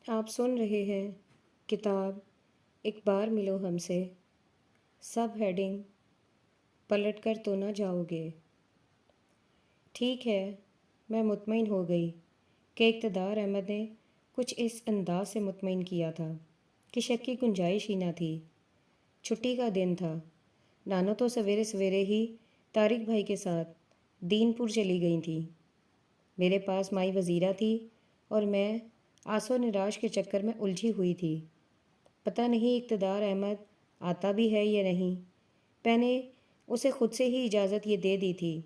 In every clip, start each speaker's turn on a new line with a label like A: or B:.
A: آپ سن رہے ہیں کتاب ایک بار ملو ہم سے، سب ہیڈنگ پلٹ کر تو نہ جاؤ گے۔ ٹھیک ہے، میں مطمئن ہو گئی کہ اقتدار احمد نے کچھ اس انداز سے مطمئن کیا تھا کہ شک کی گنجائش ہی نہ تھی۔ چھٹی کا دن تھا، نانو تو سویرے سویرے ہی طارق بھائی کے ساتھ دین پور چلی گئی تھیں۔ میرے پاس مائی وزیرہ تھی اور میں آس و نراش کے چکر میں الجھی ہوئی تھی۔ پتہ نہیں اقتدار احمد آتا بھی ہے یا نہیں۔ میں نے اسے خود سے ہی اجازت یہ دے دی تھی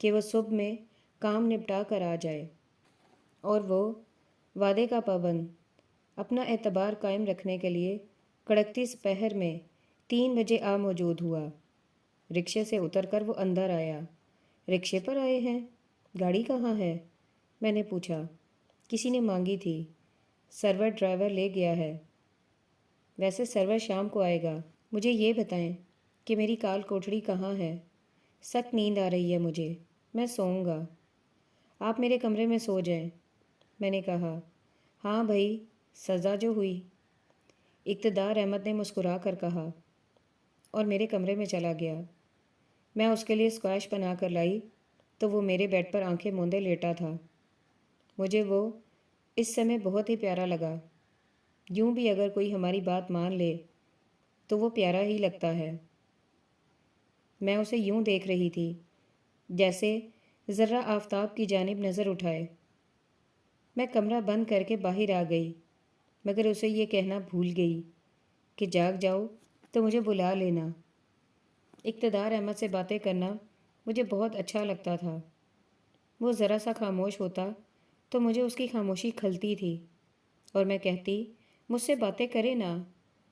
A: کہ وہ صبح میں کام نپٹا کر آ جائے، اور وہ وعدے کا پابند اپنا اعتبار قائم رکھنے کے لیے کڑکتی سپہر میں 3 بجے آ موجود ہوا۔ رکشے سے اتر کر وہ اندر آیا۔ رکشے پر آئے ہیں؟ گاڑی کہاں ہے؟ میں نے پوچھا۔ کسی نے مانگی تھی، سرور ڈرائیور لے گیا ہے۔ ویسے سرور شام کو آئے گا۔ مجھے یہ بتائیں کہ میری کال کوٹڑی کہاں ہے؟ سخت نیند آ رہی ہے مجھے، میں سوؤں گا۔ آپ میرے کمرے میں سو جائیں، میں نے کہا۔ ہاں بھائی، سزا جو ہوئی، اقتدار احمد نے مسکرا کر کہا، اور میرے کمرے میں چلا گیا۔ میں اس کے لیے اسکواش بنا کر لائی تو وہ میرے بیڈ پر آنکھیں موندے لیٹا تھا۔ مجھے وہ اس سمے بہت ہی پیارا لگا۔ یوں بھی اگر کوئی ہماری بات مان لے تو وہ پیارا ہی لگتا ہے۔ میں اسے یوں دیکھ رہی تھی جیسے ذرہ آفتاب کی جانب نظر اٹھائے۔ میں کمرہ بند کر کے باہر آ گئی، مگر اسے یہ کہنا بھول گئی کہ جاگ جاؤ تو مجھے بلا لینا۔ اقتدار احمد سے باتیں کرنا مجھے بہت اچھا لگتا تھا۔ وہ ذرا سا خاموش ہوتا تو مجھے اس کی خاموشی کھلتی تھی، اور میں کہتی، مجھ سے باتیں کرے نا،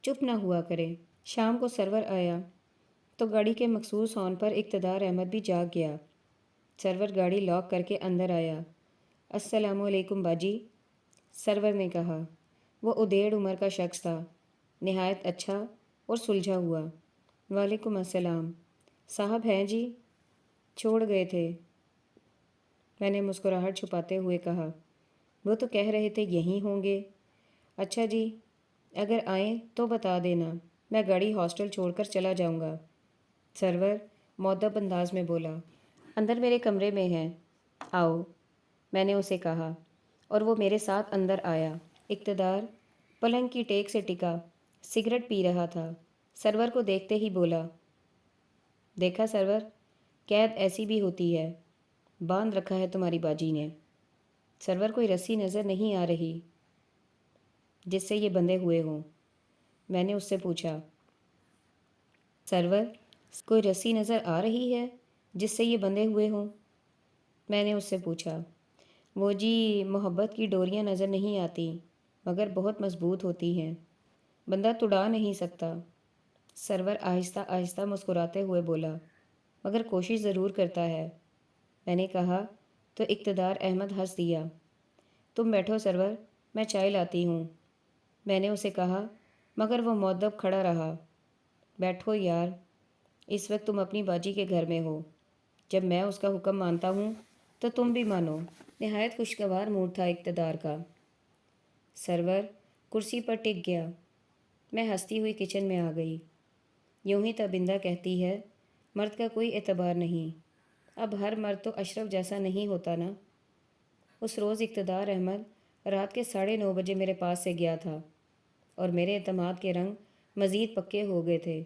A: چپ نہ ہوا کرے۔ شام کو سرور آیا تو گاڑی کے مخصوص ہارن پر اقتدار احمد بھی جاگ گیا۔ سرور گاڑی لاک کر کے اندر آیا۔ السلام علیکم باجی، سرور نے کہا۔ وہ ادھیڑ عمر کا شخص تھا، نہایت اچھا اور سلجھا ہوا۔ وعلیکم السلام، صاحب ہیں جی؟ چھوڑ گئے تھے، میں نے مسکراہٹ چھپاتے ہوئے کہا۔ وہ تو کہہ رہے تھے یہیں ہوں گے۔ اچھا جی، اگر آئیں تو بتا دینا، میں گاڑی ہاسٹل چھوڑ کر چلا جاؤں گا، سرور مؤدب انداز میں بولا۔ اندر میرے کمرے میں ہیں، آؤ، میں نے اسے کہا، اور وہ میرے ساتھ اندر آیا۔ اقتدار پلنگ کی ٹیک سے ٹکا سگریٹ پی رہا تھا۔ سرور کو دیکھتے ہی بولا، دیکھا سرور، قید ایسی بھی ہوتی ہے، باندھ رکھا ہے تمہاری باجی نے۔ سرور کوئی رسی نظر نہیں آ رہی جس سے یہ بندھے ہوئے ہوں؟ میں نے اس سے پوچھا۔ سرور، کوئی رسی نظر آ رہی ہے جس سے یہ بندھے ہوئے ہوں؟ میں نے اس سے پوچھا۔ وہ جی، محبت کی ڈوریاں نظر نہیں آتی، مگر بہت مضبوط ہوتی ہیں، بندہ توڑا نہیں سکتا، سرور آہستہ آہستہ مسکراتے ہوئے بولا، مگر کوشش ضرور کرتا ہے۔ میں نے کہا تو اقتدار احمد ہنس دیا۔ تم بیٹھو سرور، میں چائے لاتی ہوں، میں نے اسے کہا، مگر وہ مؤدب کھڑا رہا۔ بیٹھو یار، اس وقت تم اپنی باجی کے گھر میں ہو، جب میں اس کا حکم مانتا ہوں تو تم بھی مانو۔ نہایت خوشگوار موڈ تھا اقتدار کا۔ سرور کرسی پر ٹک گیا۔ میں ہنستی ہوئی کچن میں آ گئی۔ یوں ہی تابندہ کہتی ہے، مرد کا کوئی اعتبار نہیں۔ اب ہر مرد تو اشرف جیسا نہیں ہوتا نا۔ اس روز اقتدار احمد رات کے 9:30 بجے میرے پاس سے گیا تھا، اور میرے اعتماد کے رنگ مزید پکے ہو گئے تھے۔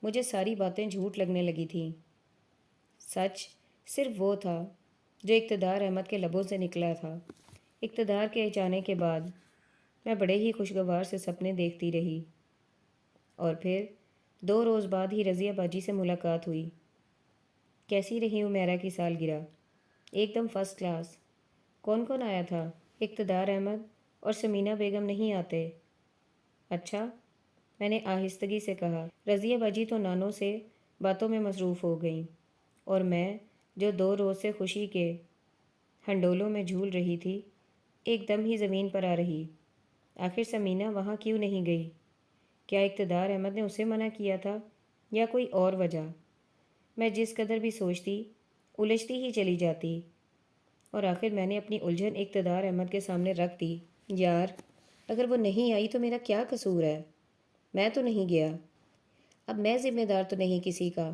A: مجھے ساری باتیں جھوٹ لگنے لگی تھیں۔ سچ صرف وہ تھا جو اقتدار احمد کے لبوں سے نکلا تھا۔ اقتدار کے جانے کے بعد میں بڑے ہی خوشگوار سے سپنے دیکھتی رہی، اور پھر 2 روز بعد ہی رضیہ باجی سے ملاقات ہوئی۔ کیسی رہی عمیرہ کی سالگرہ؟ ایک دم فرسٹ کلاس۔ کون کون آیا تھا؟ اقتدار احمد اور سمینہ بیگم نہیں آتے؟ اچھا، میں نے آہستگی سے کہا۔ رضیہ باجی تو نانوں سے باتوں میں مصروف ہو گئیں، اور میں جو 2 روز سے خوشی کے ہنڈولوں میں جھول رہی تھی، ایک دم ہی زمین پر آ رہی۔ آخر سمینہ وہاں کیوں نہیں گئی؟ کیا اقتدار احمد نے اسے منع کیا تھا، یا کوئی اور وجہ؟ میں جس قدر بھی سوچتی، الجھتی ہی چلی جاتی، اور آخر میں نے اپنی الجھن اقتدار احمد کے سامنے رکھ دی۔ یار، اگر وہ نہیں آئی تو میرا کیا قصور ہے؟ میں تو نہیں گیا۔ اب میں ذمہ دار تو نہیں کسی کا،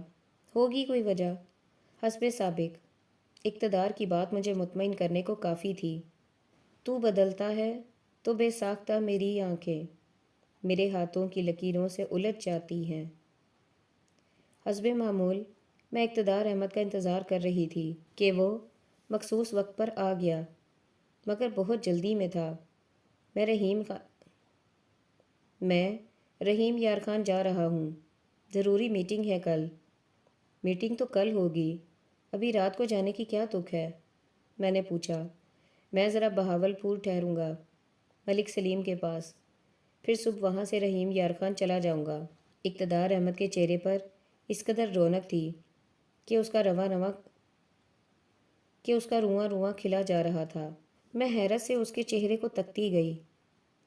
A: ہوگی کوئی وجہ۔ حسب سابق اقتدار کی بات مجھے مطمئن کرنے کو کافی تھی۔ تو بدلتا ہے تو بے ساختہ میری آنکھیں میرے ہاتھوں کی لکیروں سے الجھ جاتی ہیں۔ حسب معمول میں اقتدار احمد کا انتظار کر رہی تھی کہ وہ مخصوص وقت پر آ گیا، مگر بہت جلدی میں تھا۔ میں رحیم یار خان جا رہا ہوں، ضروری میٹنگ ہے کل۔ میٹنگ تو کل ہوگی، ابھی رات کو جانے کی کیا تک ہے؟ میں نے پوچھا۔ میں ذرا بہاول پور ٹھہروں گا، ملک سلیم کے پاس، پھر صبح وہاں سے رحیم یار خان چلا جاؤں گا۔ اقتدار احمد کے چہرے پر اس قدر رونق تھی کہ اس کا رواں رواں کھلا جا رہا تھا۔ میں حیرت سے اس کے چہرے کو تکتی گئی۔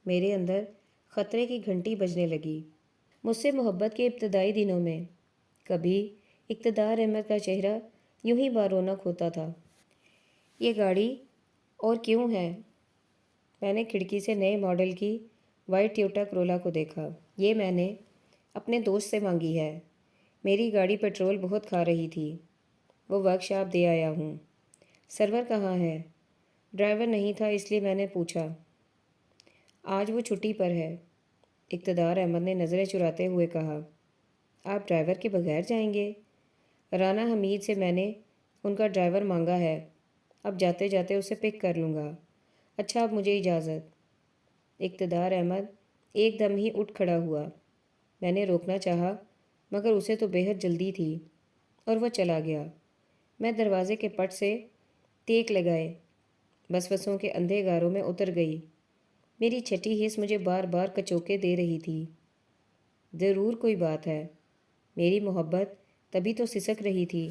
A: میرے اندر خطرے کی گھنٹی بجنے لگی۔ مجھ سے محبت کے ابتدائی دنوں میں کبھی اقتدار احمد کا چہرہ یوں ہی بارونق ہوتا تھا۔ یہ گاڑی اور کیوں ہے؟ میں نے کھڑکی سے نئے ماڈل کی وائٹ ٹویوٹا کرولا کو دیکھا۔ یہ میں نے اپنے دوست سے مانگی ہے۔ میری گاڑی پیٹرول بہت کھا رہی تھی، وہ ورک شاپ دے آیا ہوں۔ سرور کہاں ہے؟ ڈرائیور نہیں تھا اس لیے میں نے پوچھا۔ آج وہ چھٹی پر ہے، اقتدار احمد نے نظریں چراتے ہوئے کہا۔ آپ ڈرائیور کے بغیر جائیں گے؟ رانا حمید سے میں نے ان کا ڈرائیور مانگا ہے، اب جاتے جاتے اسے پک کر لوں گا۔ اچھا اب مجھے اجازت۔ اقتدار احمد ایک دم ہی اٹھ کھڑا ہوا۔ میں نے روکنا چاہا مگر اسے تو بے حد جلدی تھی اور وہ چلا گیا۔ میں دروازے کے پٹ سے ٹیک لگائے وسوسوں کے اندھے گاروں میں اتر گئی۔ میری چھٹی حس مجھے بار بار کچوکے دے رہی تھی۔ ضرور کوئی بات ہے۔ میری محبت تبھی تو سسک رہی تھی،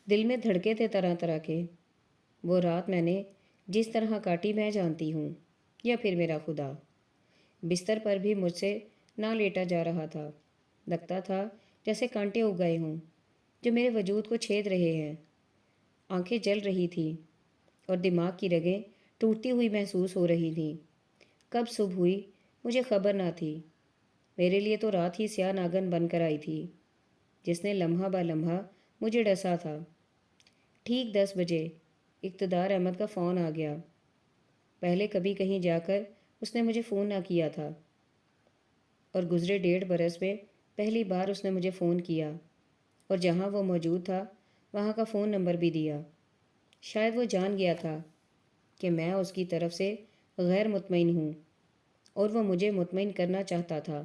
A: دل میں دھڑکے تھے طرح طرح کے۔ وہ رات میں نے جس طرح کاٹی میں جانتی ہوں، یا پھر میرا خدا۔ بستر پر بھی مجھ سے نہ لیٹا جا رہا تھا، لگتا تھا جیسے کانٹے اگ گئے ہوں جو میرے وجود کو چھید رہے ہیں۔ آنکھیں جل رہی تھیں اور دماغ کی رگیں ٹوٹتی ہوئی محسوس ہو رہی تھیں۔ کب صبح ہوئی مجھے خبر نہ تھی۔ میرے لیے تو رات ہی سیاہ ناگن بن کر آئی تھی جس نے لمحہ با لمحہ مجھے ڈسا تھا۔ ٹھیک 10 بجے اقتدار احمد کا فون آ گیا۔ پہلے کبھی کہیں جا کر اس نے مجھے فون نہ کیا تھا، اور گزرے 1.5 برس میں پہلی بار اس نے مجھے فون کیا، اور جہاں وہ موجود تھا وہاں کا فون نمبر بھی دیا۔ شاید وہ جان گیا تھا کہ میں اس کی طرف سے غیر مطمئن ہوں، اور وہ مجھے مطمئن کرنا چاہتا تھا۔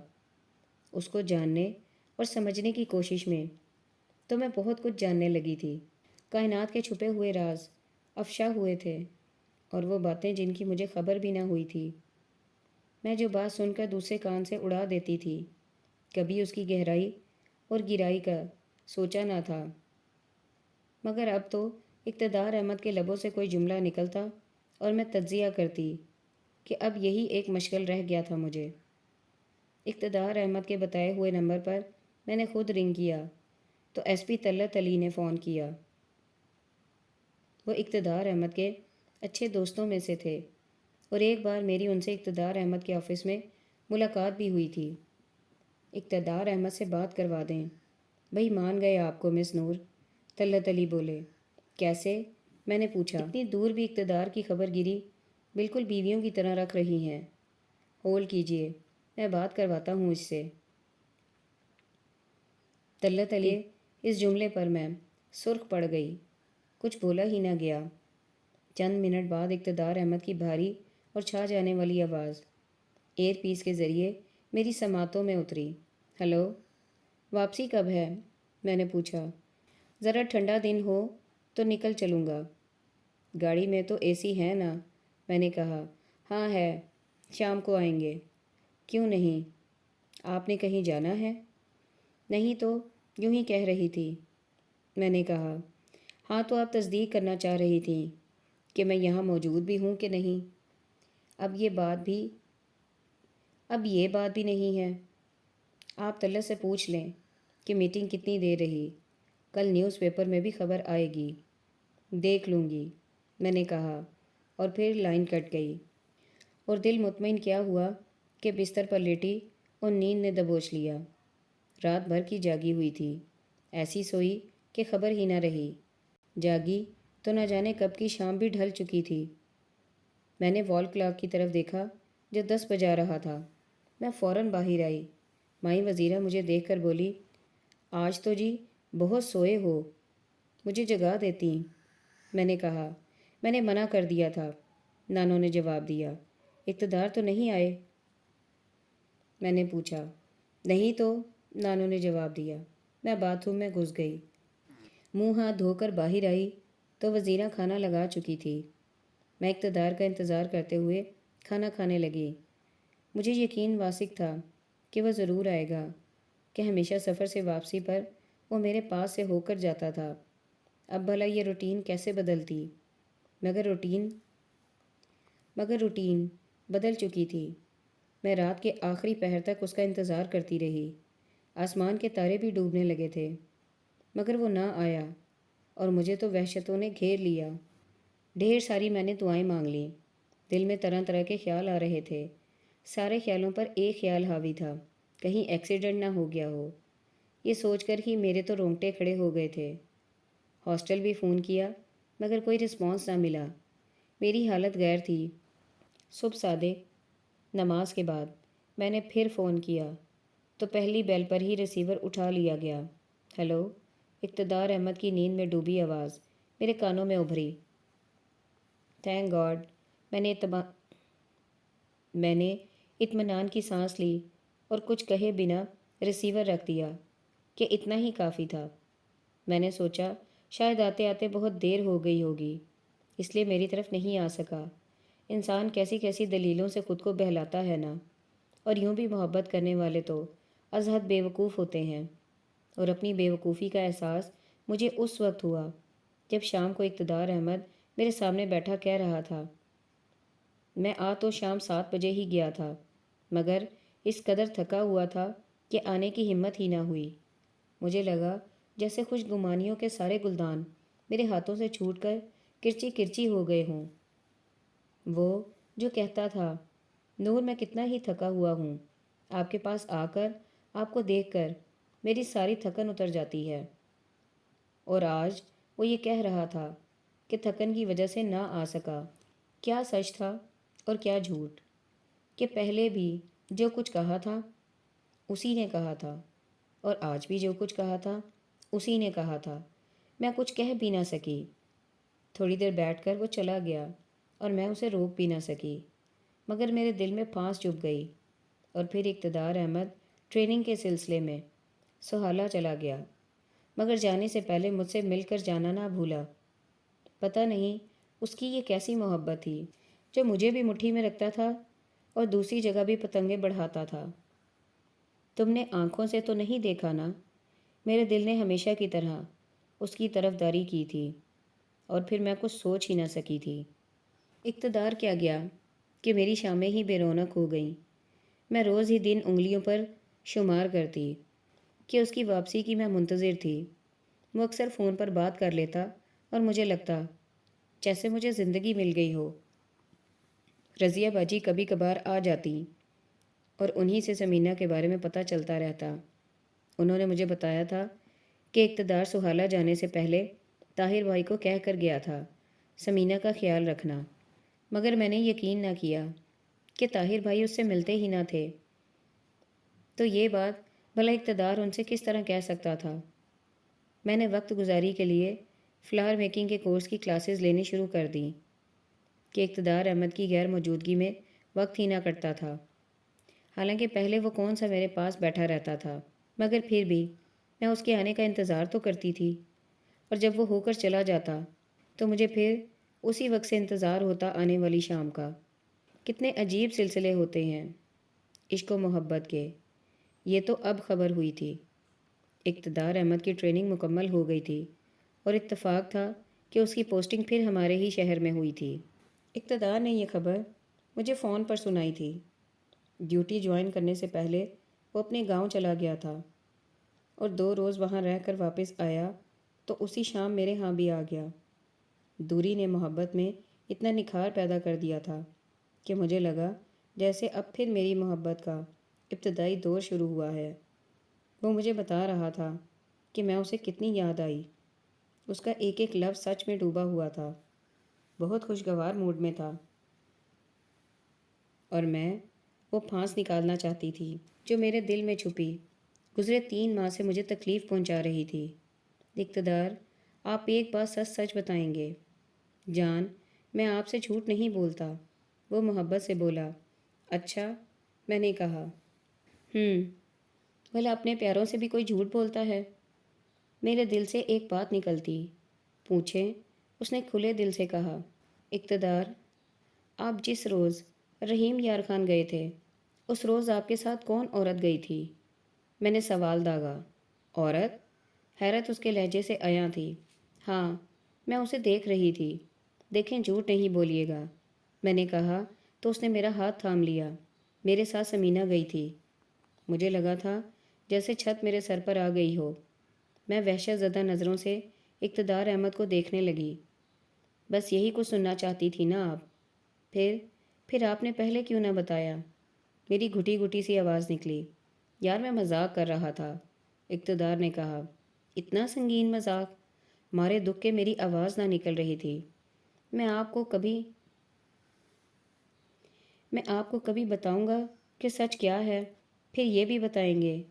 A: اس کو جاننے اور سمجھنے کی کوشش میں تو میں بہت کچھ جاننے لگی تھی۔ کائنات کے چھپے ہوئے راز افشا ہوئے تھے، اور وہ باتیں جن کی مجھے خبر بھی نہ ہوئی تھی۔ میں جو بات سن کر دوسرے کان سے اڑا دیتی تھی، کبھی اس کی گہرائی اور گہرائی کا سوچا نہ تھا۔ مگر اب تو اقتدار احمد کے لبوں سے کوئی جملہ نکلتا اور میں تجزیہ کرتی کہ اب یہی ایک مشغل رہ گیا تھا مجھے۔ اقتدار احمد کے بتائے ہوئے نمبر پر میں نے خود رنگ کیا تو ایس پی طلعت علی نے فون کیا۔ وہ اقتدار احمد کے اچھے دوستوں میں سے تھے، اور ایک بار میری ان سے اقتدار احمد کے آفس میں ملاقات بھی ہوئی تھی۔ اقتدار احمد سے بات کروا دیں۔ بھئی مان گئے آپ کو مس نور، طلعت علی بولے۔ کیسے؟ میں نے پوچھا۔ اتنی دور بھی اقتدار کی خبر گیری بالکل بیویوں کی طرح رکھ رہی ہیں۔ ہولڈ کیجئے، میں بات کرواتا ہوں اس سے۔ طلعت علی اس جملے پر میں سرخ پڑ گئی، کچھ بولا ہی نہ گیا۔ چند منٹ بعد اقتدار احمد کی بھاری اور چھا جانے والی آواز ایئر پیس کے ذریعے میری سماعتوں میں اتری۔ ہلو، واپسی کب ہے؟ میں نے پوچھا۔ ذرا ٹھنڈا دن ہو تو نکل چلوں گا۔ گاڑی میں تو اے سی ہے نا؟ میں نے کہا۔ ہاں ہے، شام کو آئیں گے۔ کیوں نہیں؟ آپ نے کہیں جانا ہے؟ نہیں تو یوں ہی کہہ رہی تھی، میں نے کہا۔ ہاں تو آپ تصدیق کرنا چاہ رہی تھیں کہ میں یہاں موجود بھی ہوں کہ نہیں؟ اب یہ بات بھی نہیں ہے۔ آپ طلعت سے پوچھ لیں کہ میٹنگ کتنی دیر رہی، کل نیوز پیپر میں بھی خبر آئے گی۔ دیکھ لوں گی، میں نے کہا، اور پھر لائن کٹ گئی۔ اور دل مطمئن کیا ہوا کہ بستر پر لیٹی اور نیند نے دبوچ لیا۔ رات بھر کی جاگی ہوئی تھی، ایسی سوئی کہ خبر ہی نہ رہی۔ جاگی تو نہ جانے کب کی شام بھی ڈھل چکی تھی۔ میں نے وال کلاک کی طرف دیکھا جو 10 بجا رہا تھا۔ میں فوراً باہر آئی۔ مائی وزیرہ مجھے دیکھ کر بولی، آج تو جی بہت سوئے ہو، مجھے جگا دیتی۔ میں نے کہا، میں نے منع کر دیا تھا۔ نانوں نے جواب دیا، اقتدار تو نہیں آئے؟ میں نے پوچھا۔ نہیں تو، نانوں نے جواب دیا۔ میں باتھ روم میں گھس گئی۔ منہ ہاتھ دھو کر باہر آئی تو وزیرہ کھانا لگا چکی تھی۔ میں اقتدار کا انتظار کرتے ہوئے کھانا کھانے لگی۔ مجھے یقین واثق تھا کہ وہ ضرور آئے گا، کہ ہمیشہ سفر سے واپسی پر وہ میرے پاس سے ہو کر جاتا تھا۔ اب بھلا یہ روٹین کیسے بدلتی؟ مگر روٹین بدل چکی تھی۔ میں رات کے آخری پہر تک اس کا انتظار کرتی رہی۔ آسمان کے تارے بھی ڈوبنے لگے تھے، مگر وہ نہ آیا اور مجھے تو وحشتوں نے گھیر لیا۔ ڈھیر ساری میں نے دعائیں مانگ لیں۔ دل میں طرح طرح کے خیال آ رہے تھے۔ سارے خیالوں پر ایک خیال حاوی تھا، کہیں ایکسیڈنٹ نہ ہو گیا ہو۔ یہ سوچ کر ہی میرے تو رونگٹے کھڑے ہو گئے تھے۔ ہاسٹل بھی فون کیا مگر کوئی رسپانس نہ ملا۔ میری حالت غیر تھی۔ صبح صادق نماز کے بعد میں نے پھر فون کیا تو پہلی بیل پر ہی ریسیور اٹھا لیا گیا۔ ہیلو، اقتدار احمد کی نیند میں ڈوبی آواز میرے کانوں میں ابھری۔ تھینک گاڈ، میں نے اطمینان کی سانس لی اور کچھ کہے بنا ریسیور رکھ دیا کہ اتنا ہی کافی تھا۔ میں نے سوچا شاید آتے آتے بہت دیر ہو گئی ہوگی، اس لیے میری طرف نہیں آ سکا۔ انسان کیسی کیسی دلیلوں سے خود کو بہلاتا ہے نا۔ اور یوں بھی محبت کرنے والے تو از حد بے وقوف ہوتے ہیں۔ اور اپنی بے وقوفی کا احساس مجھے اس وقت ہوا جب شام کو اقتدار احمد میرے سامنے بیٹھا کہہ رہا تھا، میں تو شام 7 بجے ہی گیا تھا، مگر اس قدر تھکا ہوا تھا کہ آنے کی ہمت ہی نہ ہوئی۔ مجھے لگا جیسے خوش گمانیوں کے سارے گلدان میرے ہاتھوں سے چھوٹ کر کرچی کرچی ہو گئے ہوں۔ وہ جو کہتا تھا، نور میں کتنا ہی تھکا ہوا ہوں، آپ کے پاس آ کر، آپ کو دیکھ کر میری ساری تھکن اتر جاتی ہے۔ اور آج وہ یہ کہہ رہا تھا کہ تھکن کی وجہ سے نہ آ سکا۔ کیا سچ تھا اور کیا جھوٹ، کہ پہلے بھی جو کچھ کہا تھا اسی نے کہا تھا، اور آج بھی جو کچھ کہا تھا اسی نے کہا تھا۔ میں کچھ کہہ بھی نہ سکی۔ تھوڑی دیر بیٹھ کر وہ چلا گیا اور میں اسے روک بھی نہ سکی، مگر میرے دل میں پھانس چبھ گئی۔ اور پھر اقتدار احمد ٹریننگ کے سلسلے میں سہالہ چلا گیا، مگر جانے سے پہلے مجھ سے مل کر جانا نہ بھولا۔ پتہ نہیں اس کی یہ کیسی محبت تھی جو مجھے بھی مٹھی میں رکھتا تھا اور دوسری جگہ بھی پتنگیں بڑھاتا تھا۔ تم نے آنکھوں سے تو نہیں دیکھا نا، میرے دل نے ہمیشہ کی طرح اس کی طرفداری کی تھی، اور پھر میں کچھ سوچ ہی نہ سکی تھی۔ اقتدار کیا گیا کہ میری شامیں ہی بے رونق ہو گئیں۔ میں روز ہی دن انگلیوں پر شمار کرتی کہ اس کی واپسی کی میں منتظر تھی۔ وہ اکثر فون پر بات کر لیتا اور مجھے لگتا جیسے مجھے زندگی مل گئی ہو۔ رضیہ باجی کبھی کبھار آ جاتی اور انہی سے سمینہ کے بارے میں پتہ چلتا رہتا۔ انہوں نے مجھے بتایا تھا کہ اقتدار سہالہ جانے سے پہلے طاہر بھائی کو کہہ کر گیا تھا سمینہ کا خیال رکھنا، مگر میں نے یقین نہ کیا کہ طاہر بھائی اس سے ملتے ہی نہ تھے، تو یہ بات بھلا اقتدار ان سے کس طرح کہہ سکتا تھا۔ میں نے وقت گزاری کے لیے فلاور میکنگ کے کورس کی کلاسز لینی شروع کر دیں کہ اقتدار احمد کی غیر موجودگی میں وقت ہی نہ کٹتا تھا۔ حالانکہ پہلے وہ کون سا میرے پاس بیٹھا رہتا تھا، مگر پھر بھی میں اس کے آنے کا انتظار تو کرتی تھی، اور جب وہ ہو کر چلا جاتا تو مجھے پھر اسی وقت سے انتظار ہوتا آنے والی شام کا۔ کتنے عجیب سلسلے ہوتے ہیں عشق و محبت کے۔ یہ تو اب خبر ہوئی تھی۔ اقتدار احمد کی ٹریننگ مکمل ہو گئی تھی اور اتفاق تھا کہ اس کی پوسٹنگ پھر ہمارے ہی شہر میں ہوئی تھی۔ اقتدار نے یہ خبر مجھے فون پر سنائی تھی۔ ڈیوٹی جوائن کرنے سے پہلے وہ اپنے گاؤں چلا گیا تھا اور 2 روز وہاں رہ کر واپس آیا تو اسی شام میرے ہاں بھی آ گیا۔ دوری نے محبت میں اتنا نکھار پیدا کر دیا تھا کہ مجھے لگا جیسے اب پھر میری محبت کا ابتدائی دور شروع ہوا ہے۔ وہ مجھے بتا رہا تھا کہ میں اسے کتنی یاد آئی۔ اس کا ایک ایک لفظ سچ میں ڈوبا ہوا تھا۔ بہت خوشگوار موڈ میں تھا اور میں وہ پھانس نکالنا چاہتی تھی جو میرے دل میں چھپی گزرے 3 ماہ سے مجھے تکلیف پہنچا رہی تھی۔ اقتدار، آپ ایک بات سچ سچ بتائیں گے؟ جان، میں آپ سے جھوٹ نہیں بولتا، وہ محبت سے بولا۔ اچھا، میں نے کہا۔ بھلا اپنے پیاروں سے بھی کوئی جھوٹ بولتا ہے؟ میرے دل سے ایک بات نکلتی۔ پوچھیں، اس نے کھلے دل سے کہا۔ اقتدار، آپ جس روز رحیم یار خان گئے تھے اس روز آپ کے ساتھ کون عورت گئی تھی؟ میں نے سوال داغا۔ عورت؟ حیرت اس کے لہجے سے عیاں تھی۔ ہاں، میں اسے دیکھ رہی تھی۔ دیکھیں، جھوٹ نہیں بولیے گا، میں نے کہا تو اس نے میرا ہاتھ تھام لیا۔ میرے ساتھ سمینہ گئی تھی۔ مجھے لگا تھا جیسے چھت میرے سر پر آ گئی ہو۔ میں وحشت زدہ نظروں سے اقتدار احمد کو دیکھنے لگی۔ بس یہی کچھ سننا چاہتی تھی نا آپ؟ پھر آپ نے پہلے کیوں نہ بتایا؟ میری گھٹی گھٹی سی آواز نکلی۔ یار، میں مذاق کر رہا تھا، اقتدار نے کہا۔ اتنا سنگین مذاق؟ مارے دکھ کے میری آواز نہ نکل رہی تھی۔ میں آپ کو کبھی بتاؤں گا کہ سچ کیا ہے؟ پھر یہ بھی بتائیں گے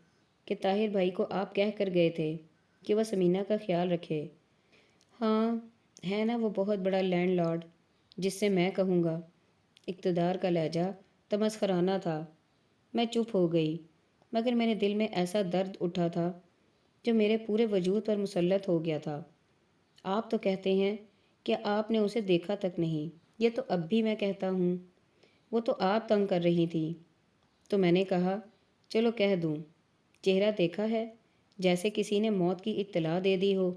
A: کہ طاہر بھائی کو آپ کہہ کر گئے تھے کہ وہ سمینہ کا خیال رکھے۔ ہاں، ہے نا وہ بہت بڑا لینڈ لارڈ جس سے میں کہوں گا۔ اقتدار کا لہجہ تمسخرانہ تھا۔ میں چپ ہو گئی، مگر میرے دل میں ایسا درد اٹھا تھا جو میرے پورے وجود پر مسلط ہو گیا تھا۔ آپ تو کہتے ہیں کہ آپ نے اسے دیکھا تک نہیں۔ یہ تو اب بھی میں کہتا ہوں۔ وہ تو آپ تنگ کر رہی تھی تو میں نے کہا چلو کہہ دوں۔ چہرہ دیکھا ہے؟ جیسے کسی نے موت کی اطلاع دے دی ہو۔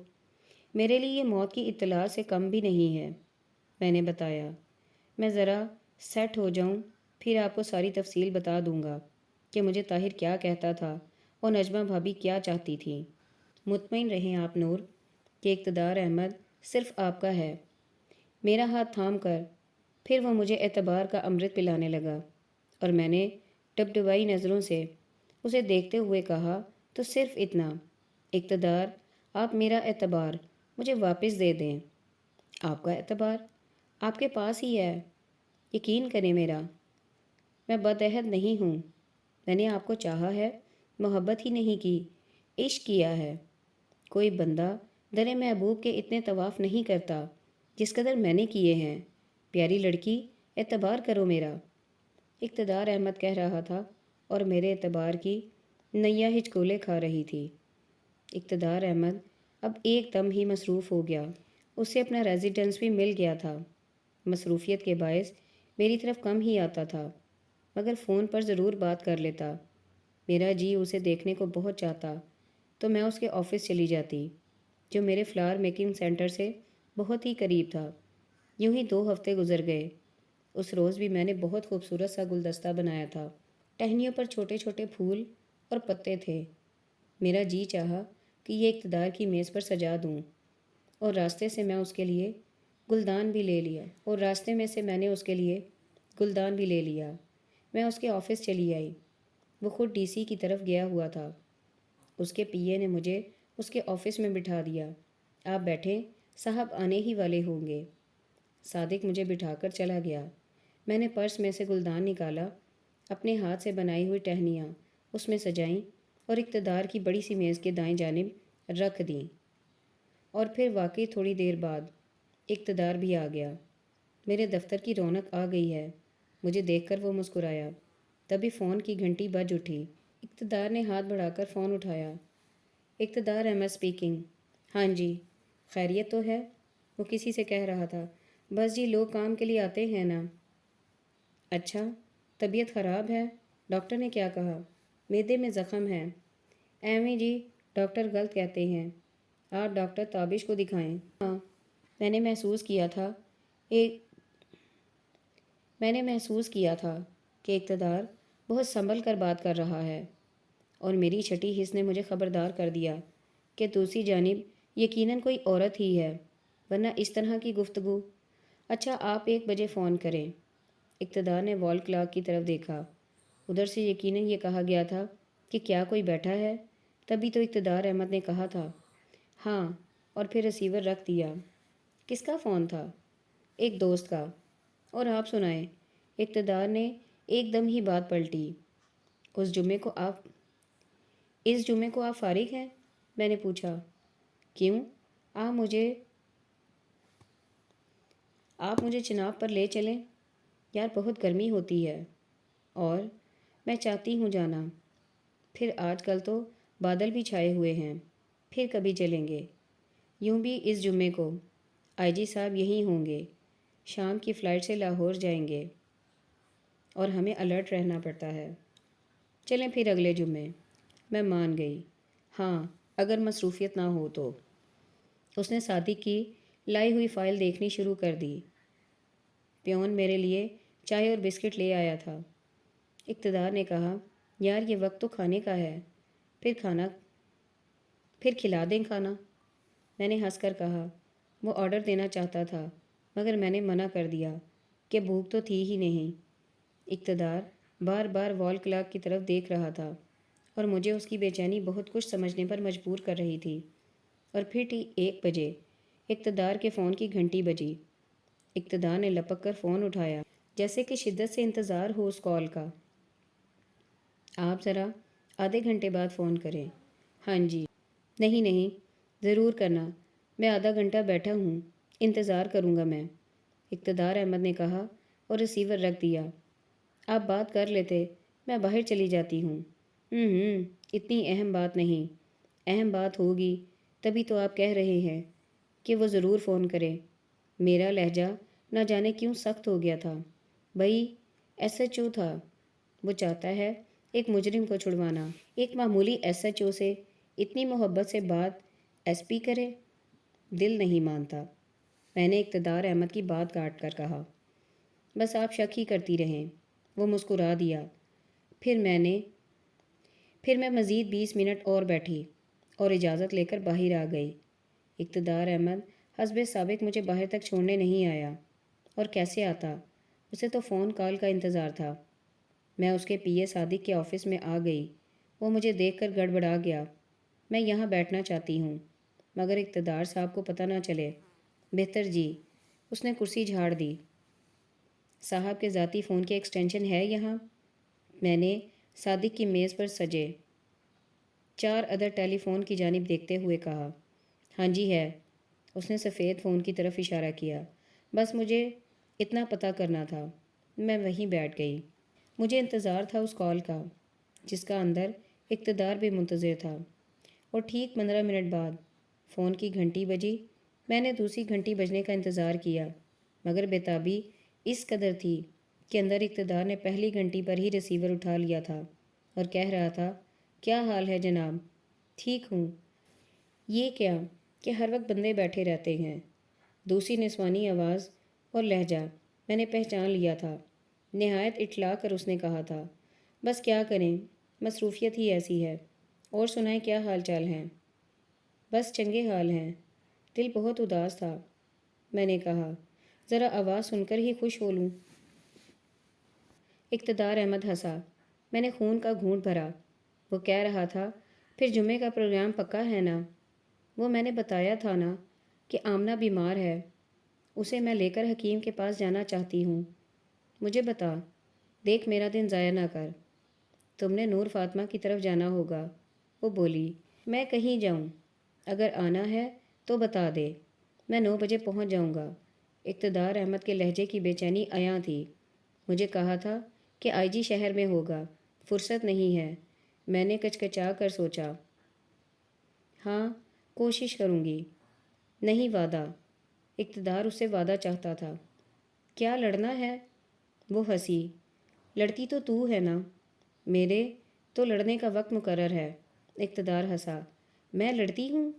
A: میرے لیے یہ موت کی اطلاع سے کم بھی نہیں ہے، میں نے بتایا۔ میں ذرا سیٹ ہو جاؤں پھر آپ کو ساری تفصیل بتا دوں گا کہ مجھے طاہر کیا کہتا تھا اور نجمہ بھابھی کیا چاہتی تھی۔ مطمئن رہیں آپ نور کہ اقتدار احمد صرف آپ کا ہے۔ میرا ہاتھ تھام کر پھر وہ مجھے اعتبار کا امرت پلانے لگا اور میں نے ڈبڈبائی نظروں سے اسے دیکھتے ہوئے کہا تو صرف اتنا، اقتدار، آپ میرا اعتبار مجھے واپس دے دیں۔ آپ کا اعتبار آپ کے پاس ہی ہے، یقین کریں میرا۔ میں بدعہد نہیں ہوں۔ میں نے آپ کو چاہا ہے، محبت ہی نہیں کی، عشق کیا ہے۔ کوئی بندہ در محبوب کے اتنے طواف نہیں کرتا جس قدر میں نے کیے ہیں۔ پیاری لڑکی، اعتبار کرو میرا، اقتدار احمد کہہ رہا تھا اور میرے اعتبار کی نیا ہچکولے کھا رہی تھی۔ اقتدار احمد اب ایک دم ہی مصروف ہو گیا۔ اسے اپنا ریزیڈنس بھی مل گیا تھا۔ مصروفیت کے باعث میری طرف کم ہی آتا تھا، مگر فون پر ضرور بات کر لیتا۔ میرا جی اسے دیکھنے کو بہت چاہتا تو میں اس کے آفس چلی جاتی جو میرے فلاور میکنگ سینٹر سے بہت ہی قریب تھا۔ یوں ہی 2 ہفتے گزر گئے۔ اس روز بھی میں نے بہت خوبصورت سا گلدستہ بنایا تھا۔ ٹہنیوں پر چھوٹے چھوٹے پھول اور پتے تھے۔ میرا جی چاہا کہ یہ اقتدار کی میز پر سجا دوں اور راستے سے میں اس کے لیے گلدان بھی لے لیا۔ میں اس کے آفس چلی آئی۔ وہ خود ڈی سی کی طرف گیا ہوا تھا۔ اس کے پی اے نے مجھے اس کے آفس میں بٹھا دیا۔ آپ بیٹھیں، صاحب آنے ہی والے ہوں گے۔ صادق مجھے بٹھا کر چلا گیا۔ میں نے پرس میں سے گلدان نکالا، اپنے ہاتھ سے بنائی ہوئی ٹہنیاں اس میں سجائیں اور اقتدار کی بڑی سی میز کے دائیں جانب رکھ دیں۔ اور پھر واقعی تھوڑی دیر بعد اقتدار بھی آ گیا۔ میرے دفتر کی رونق آ گئی ہے، مجھے دیکھ کر وہ مسکرایا۔ تبھی فون کی گھنٹی بج اٹھی۔ اقتدار نے ہاتھ بڑھا کر فون اٹھایا۔ اقتدار احمد اسپیکنگ۔ ہاں جی، خیریت تو ہے؟ وہ کسی سے کہہ رہا تھا۔ بس جی، لوگ کام کے لیے آتے ہیں نا۔ اچھا، طبیعت خراب ہے؟ ڈاکٹر نے کیا کہا؟ معدے میں زخم ہے۔ ایویں جی، ڈاکٹر غلط کہتے ہیں، آپ ڈاکٹر تابش کو دکھائیں۔ ہاں، میں نے محسوس کیا تھا کہ اقتدار بہت سنبھل کر بات کر رہا ہے، اور میری چھٹی حس نے مجھے خبردار کر دیا کہ دوسری جانب یقیناً کوئی عورت ہی ہے، ورنہ اس طرح کی گفتگو۔ اچھا، آپ 1 بجے فون کریں۔ اقتدار نے وال کلاک کی طرف دیکھا۔ ادھر سے یقیناً یہ کہا گیا تھا کہ کیا کوئی بیٹھا ہے؟ تبھی تو اقتدار احمد نے کہا تھا ہاں، اور پھر ریسیور رکھ دیا۔ کس کا فون تھا؟ ایک دوست کا۔ اور آپ سنائیں؟ اقتدار نے ایک دم ہی بات پلٹی۔ اس جمعے کو آپ فارغ ہیں؟ میں نے پوچھا۔ کیوں؟ آپ مجھے چناب پر لے چلیں؟ یار بہت گرمی ہوتی ہے اور میں چاہتی ہوں جانا۔ پھر آج کل تو بادل بھی چھائے ہوئے ہیں، پھر کبھی چلیں گے۔ یوں بھی اس جمعے کو آئی جی صاحب یہیں ہوں گے، شام کی فلائٹ سے لاہور جائیں گے اور ہمیں الرٹ رہنا پڑتا ہے۔ چلیں پھر اگلے جمعے۔ میں مان گئی، ہاں اگر مصروفیت نہ ہو تو۔ اس نے صادق کی لائی ہوئی فائل دیکھنی شروع کر دی۔ پیون میرے لیے چائے اور بسکٹ لے آیا تھا۔ اقتدار نے کہا یار یہ وقت تو کھانے کا ہے، پھر کھلا دیں کھانا۔ میں نے ہنس کر کہا وہ آرڈر دینا چاہتا تھا مگر میں نے منع کر دیا کہ بھوک تو تھی ہی نہیں۔ اقتدار بار بار وال کلاک کی طرف دیکھ رہا تھا اور مجھے اس کی بے چینی بہت کچھ سمجھنے پر مجبور کر رہی تھی۔ اور پھر 1 بجے اقتدار کے فون کی گھنٹی بجی۔ اقتدار نے لپک کر فون اٹھایا جیسے کہ شدت سے انتظار ہو اس کال کا۔ آپ ذرا آدھے گھنٹے بعد فون کریں۔ ہاں جی۔ نہیں ضرور کرنا، میں آدھا گھنٹہ بیٹھا ہوں، انتظار کروں گا میں، اقتدار احمد نے کہا اور ریسیور رکھ دیا۔ آپ بات کر لیتے، میں باہر چلی جاتی ہوں۔ اتنی اہم بات نہیں، اہم بات ہوگی تبھی تو آپ کہہ رہے ہیں کہ وہ ضرور فون کرے۔ میرا لہجہ نہ جانے کیوں سخت ہو گیا تھا۔ بھائی ایس ایچ او تھا، وہ چاہتا ہے ایک مجرم کو چھڑوانا، ایک معمولی ایس ایچ او سے اتنی محبت سے بات ایس پی کرے؟ دل نہیں مانتا، میں نے اقتدار احمد کی بات کاٹ کر کہا۔ بس آپ شک ہی کرتی رہیں۔ وہ مسکرا دیا۔ پھر میں مزید 20 منٹ اور بیٹھی اور اجازت لے کر باہر آ گئی۔ اقتدار احمد حسب سابق مجھے باہر تک چھوڑنے نہیں آیا، اور کیسے آتا؟ اسے تو فون کال کا انتظار تھا۔ میں اس کے پی اے صادق کے آفس میں آ گئی۔ وہ مجھے دیکھ کر گڑبڑا گیا۔ میں یہاں بیٹھنا چاہتی ہوں مگر اقتدار صاحب کو پتہ نہ چلے۔ بہتر جی، اس نے کرسی جھاڑ دی۔ صاحب کے ذاتی فون کی ایکسٹینشن ہے یہاں؟ میں نے صادق کی میز پر سجے 4 عدد ٹیلی فون کی جانب دیکھتے ہوئے کہا۔ ہاں جی ہے، اس نے سفید فون کی طرف اشارہ کیا۔ بس مجھے اتنا پتہ کرنا تھا۔ میں وہیں بیٹھ گئی۔ مجھے انتظار تھا اس کال کا جس کا اندر اقتدار بھی منتظر تھا۔ اور ٹھیک 15 منٹ بعد فون کی گھنٹی بجی۔ میں نے دوسری گھنٹی بجنے کا انتظار کیا مگر بےتابی اس قدر تھی کہ اندر اقتدار نے پہلی گھنٹی پر ہی ریسیور اٹھا لیا تھا اور کہہ رہا تھا کیا حال ہے جناب؟ ٹھیک ہوں۔ یہ کیا کہ ہر وقت بندے بیٹھے رہتے ہیں؟ دوسری نسوانی آواز اور لہجہ میں نے پہچان لیا تھا۔ نہایت اٹلا کر اس نے کہا تھا بس کیا کریں، مصروفیت ہی ایسی ہے۔ اور سنائیں کیا حال چال ہیں؟ بس چنگے حال ہیں، دل بہت اداس تھا۔ میں نے کہا ذرا آواز سن کر ہی خوش ہو لوں۔ اقتدار احمد ہنسا۔ میں نے خون کا گھونٹ بھرا۔ وہ کہہ رہا تھا پھر جمعے کا پروگرام پکا ہے نا؟ وہ میں نے بتایا تھا نا کہ آمنہ بیمار ہے، اسے میں لے کر حکیم کے پاس جانا چاہتی ہوں۔ مجھے بتا، دیکھ میرا دن ضائع نہ کر۔ تم نے نور فاطمہ کی طرف جانا ہوگا، وہ بولی۔ میں کہیں جاؤں، اگر آنا ہے تو بتا دے، میں 9 بجے پہنچ جاؤں گا۔ اقتدار احمد کے لہجے کی بے چینی عیاں تھی۔ مجھے کہا تھا کہ آئی جی شہر میں ہوگا، فرصت نہیں ہے۔ میں نے کچکچا کر سوچا۔ ہاں کوشش کروں گی۔ نہیں وعدہ۔ اقتدار اس سے وعدہ چاہتا تھا۔ کیا لڑنا ہے؟ وہ ہنسی۔ لڑتی تو ہے نا؟ میرے تو لڑنے کا وقت مقرر ہے۔ اقتدار ہنسا۔ میں لڑتی ہوں؟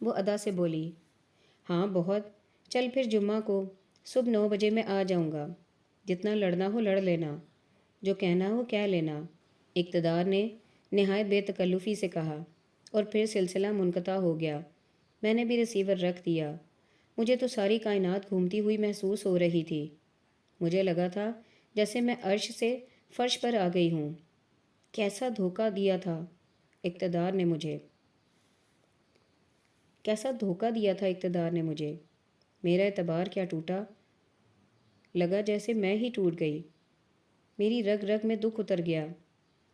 A: وہ ادا سے بولی۔ ہاں بہت۔ چل پھر جمعہ کو صبح 9 بجے میں آ جاؤں گا، جتنا لڑنا ہو لڑ لینا، جو کہنا ہو کہہ لینا، اقتدار نے نہایت بے تکلفی سے کہا، اور پھر سلسلہ منقطع ہو گیا۔ میں نے بھی ریسیور رکھ دیا۔ مجھے تو ساری کائنات گھومتی ہوئی محسوس ہو رہی تھی۔ مجھے لگا تھا جیسے میں عرش سے فرش پر آ گئی ہوں۔ کیسا دھوکہ دیا تھا اقتدار نے مجھے، کیسا دھوکہ دیا تھا اقتدار نے مجھے۔ میرا اعتبار کیا ٹوٹا، لگا جیسے میں ہی ٹوٹ گئی۔ میری رگ رگ میں دکھ اتر گیا،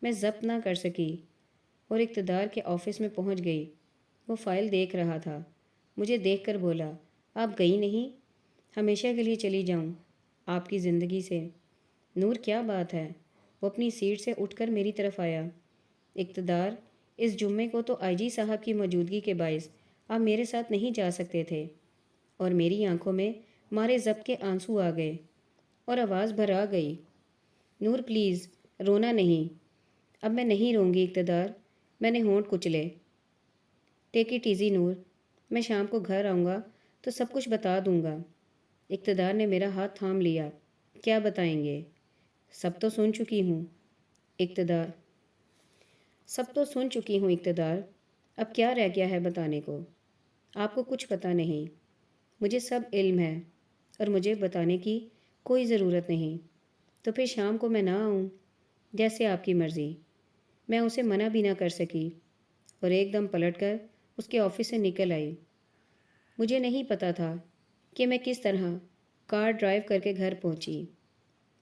A: میں ضبط نہ کر سکی اور اقتدار کے آفس میں پہنچ گئی۔ وہ فائل دیکھ رہا تھا، مجھے دیکھ کر بولا، آپ گئی نہیں؟ ہمیشہ کے لیے چلی جاؤں آپ کی زندگی سے؟ نور کیا بات ہے؟ وہ اپنی سیٹ سے اٹھ کر میری طرف آیا۔ اقتدار، اس جمعے کو تو آئی جی صاحب کی موجودگی کے باعث آپ میرے ساتھ نہیں جا سکتے تھے۔ اور میری آنکھوں میں مارے ضبط کے آنسو آ گئے اور آواز بھرا گئی، نور پلیز رونا نہیں۔ اب میں نہیں روں گی اقتدار، میں نے ہونٹ کچلے۔ ٹیک اٹ ایزی نور، میں شام کو گھر آؤں گا تو سب کچھ بتا دوں گا۔ اقتدار نے میرا ہاتھ تھام لیا۔ کیا بتائیں گے؟ سب تو سن چکی ہوں اقتدار، سب تو سن چکی ہوں اقتدار، اب کیا رہ گیا ہے بتانے کو؟ آپ کو کچھ پتہ نہیں، مجھے سب علم ہے اور مجھے بتانے کی کوئی ضرورت نہیں۔ تو پھر شام کو میں نہ آؤں؟ جیسے آپ کی مرضی۔ میں اسے منع بھی نہ کر سکی اور ایک دم پلٹ کر اس کے آفس سے نکل آئی۔ مجھے نہیں پتہ تھا کہ میں کس طرح کار ڈرائیو کر کے گھر پہنچی۔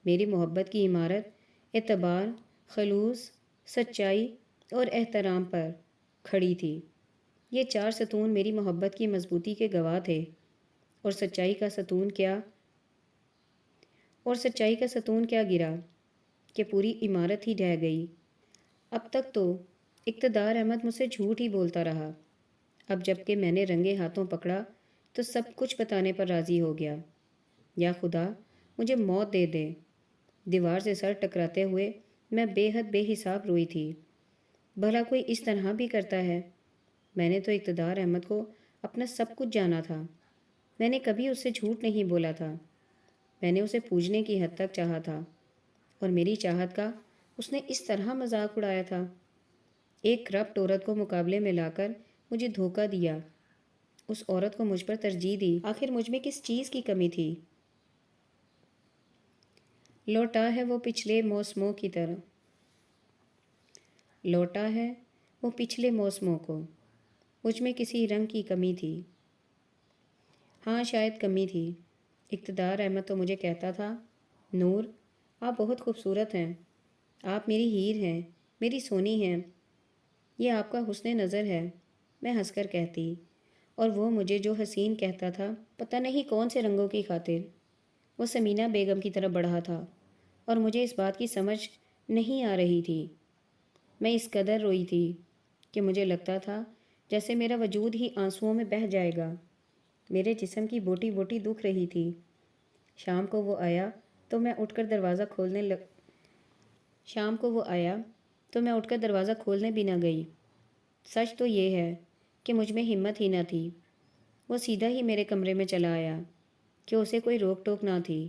A: میری محبت کی عمارت اعتبار، خلوص، سچائی اور احترام پر کھڑی تھی۔ یہ 4 ستون میری محبت کی مضبوطی کے گواہ تھے، اور سچائی کا ستون کیا گرا کہ پوری عمارت ہی ڈھہ گئی۔ اب تک تو اقتدار احمد مجھ سے جھوٹ ہی بولتا رہا، اب جب کہ میں نے رنگے ہاتھوں پکڑا تو سب کچھ بتانے پر راضی ہو گیا۔ یا خدا مجھے موت دے دے۔ دیوار سے سر ٹکراتے ہوئے میں بے حد بے حساب روئی تھی۔ بھلا کوئی اس طرح بھی کرتا ہے؟ میں نے تو اقتدار احمد کو اپنا سب کچھ جانا تھا، میں نے کبھی اس سے جھوٹ نہیں بولا تھا۔ میں نے اسے پوجنے کی حد تک چاہا تھا، اور میری چاہت کا اس نے اس طرح مذاق اڑایا تھا۔ ایک کرپٹ عورت کو مقابلے میں لا کر مجھے دھوکہ دیا، اس عورت کو مجھ پر ترجیح دی۔ آخر مجھ میں کس چیز کی کمی تھی؟ لوٹا ہے وہ پچھلے موسموں کی طرح، لوٹا ہے وہ پچھلے موسموں کو، مجھ میں کسی رنگ کی کمی تھی۔ ہاں شاید کمی تھی۔ اقتدار احمد تو مجھے کہتا تھا، نور آپ بہت خوبصورت ہیں، آپ میری ہیر ہیں، میری سونی ہیں، یہ آپ کا حسن نظر ہے۔ میں ہنس کر کہتی، اور وہ مجھے جو حسین کہتا تھا، پتہ نہیں کون سے رنگوں کی خاطر، وہ سمینہ بیگم کی طرف بڑھا تھا، اور مجھے اس بات کی سمجھ نہیں آ رہی تھی۔ میں اس قدر روئی تھی کہ مجھے لگتا تھا جیسے میرا وجود ہی آنسوؤں میں بہہ جائے گا۔ میرے جسم کی بوٹی بوٹی دکھ رہی تھی۔ شام کو وہ آیا تو میں اٹھ کر دروازہ کھولنے بھی نہ گئی۔ سچ تو یہ ہے کہ مجھ میں ہمت ہی نہ تھی۔ وہ سیدھا ہی میرے کمرے میں چلا آیا کہ اسے کوئی روک ٹوک نہ تھی۔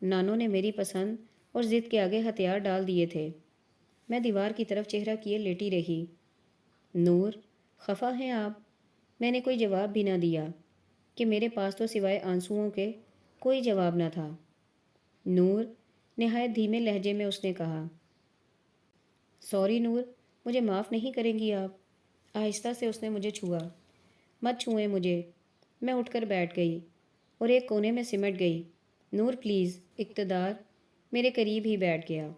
A: نانو نے میری پسند اور ضد کے آگے ہتھیار ڈال دیے تھے۔ میں دیوار کی طرف چہرہ کیے لیٹی رہی۔ نور خفا ہیں آپ؟ میں نے کوئی جواب بھی نہ دیا کہ میرے پاس تو سوائے آنسوؤں کے کوئی جواب نہ تھا۔ نور، نہایت دھیمے لہجے میں اس نے کہا۔ سوری نور، مجھے معاف نہیں کریں گی آپ؟ آہستہ سے اس نے مجھے چھوا۔ مت چھوئیں مجھے۔ میں اٹھ کر بیٹھ گئی اور ایک کونے میں سمٹ گئی۔ نور پلیز۔ اقتدار میرے قریب ہی بیٹھ گیا۔